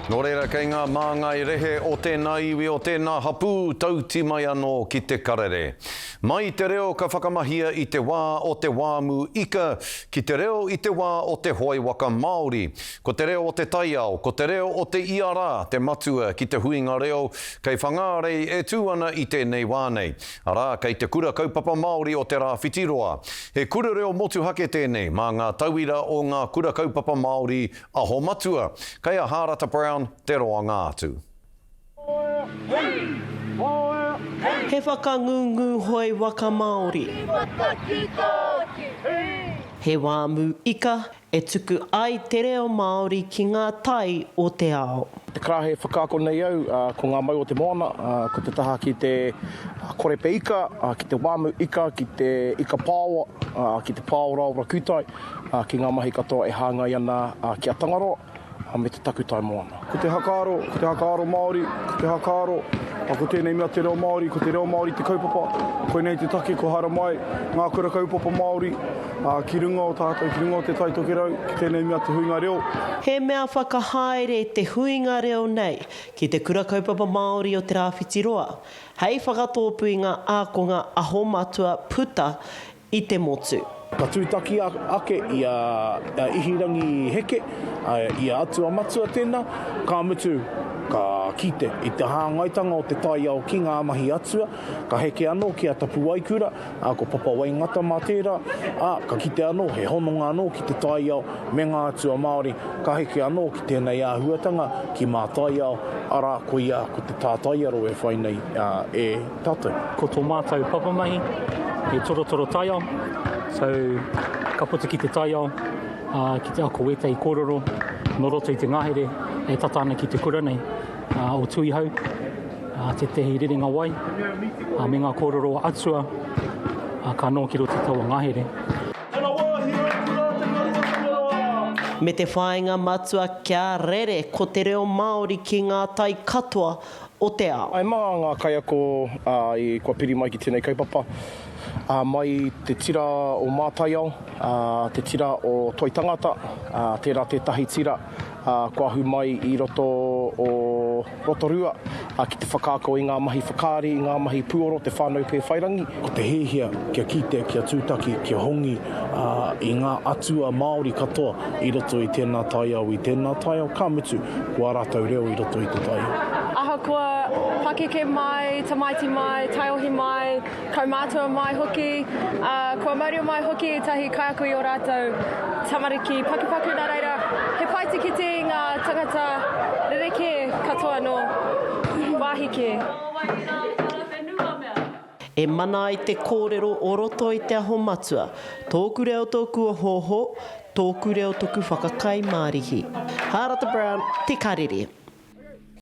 Nō reira kei ngā māngai rehe o tēnā iwi o tēnā hapū tauti mai anō ki te karere. Mai te reo ka whakamahia i te wā o te wāmu ika, ki te reo i te wā o te hoi waka Māori. Ko te reo o te taiao, ko te reo o te iara, te matua ki te huinga reo, kei whangarei e tūana i tēnei wānei. Arā, kei te kura kaupapa Māori o te rā whitiroa. He kura reo motu hake tēnei, mā ngā tauira o ngā kura kaupapa Māori aho matua. Kei a Harata Brown, te roa ngātu. He whakangungu hoi waka Māori. He wāmu ika e tuku ai te reo Māori ki ngā tai o te ao. Te krahe whakaako nei au, ko ngā mau o te moana, ko te taha ki te korepe ika, ki te wāmu ika, ki te ika pāua, ki te pāora ora kūtai, ki ngā mahi katoa e hāngai ana ki a Tangaroa, me te takutai moana. Ko te hakaaro Māori, ko te hakaaro, ko tēnei mea te reo Māori, ko te reo Māori te kaupapa, koe nei te take ko hara mai, ngā kura kaupapa Māori, ki runga o tātou, ki runga o te taitokerau, ki tēnei mea te huinga reo. He mea whakahaere te huinga reo nei, ki te kura kaupapa Māori o te rāwhitiroa. Hei whakatōpui ngā ākonga aho matua puta i te motu. Ka tūtaki ake i a ihirangi heke, i a atua matua tēnā, ka mutu, ka kite i te hāngaitanga o te taiao ki ngā mahi atua, ka heke anō ki a tapu waikura, ko papa waingata mā tērā, ka kite anō, he hononga anō ki te taiao me ngā atua Māori, ka heke anō ki tēnei āhuatanga ki mā taiao, ara ko ia, ko te tātaiaro e whainei e tātou. Ko tō mātou papamahi, he torotoro taiao, so ka puta ki te taiao, ki te ako weta i kōrero, no roto i te ngahere, e tatana ki te kura nei, o tui hau, te tehi rerenga wai, me ngā kōrero atua, ka nō ki roto taua ngahere. Me te whāinga matua kia rere ko te reo Māori ki ngā tai katoa o te ao. Ai mā ngā kaiako i kua piri mai ki tēnei kaupapa, mai te tira o mātaiao, te tira o toi tangata, tērā tētahi tira, kua ahu mai i roto o Rotorua, ki te whakaako i ngā mahi whakaari, i ngā mahi puoro, te whānau pē whairangi. Ko te hehia, kia kite, kia tūtaki, kia hongi, i ngā atua Māori katoa i roto i tēnā taiao, ka mutu, kua rātou reo i roto i te taiao. Ahakoa pakeke mai, tamaiti mai, taiohi mai, kaumātua mai hoki, kua maurio mai hoki i tahi kaiako i o rātou tamariki pakipaku nā reira. He paitikiti ngā tangata rereke katoa no wāhike. E mana i te kōrero o roto i te aho matua. Tōku reo tōku o hoho, tōku reo tōku whakakai mārihi. Harata Brown, te karere.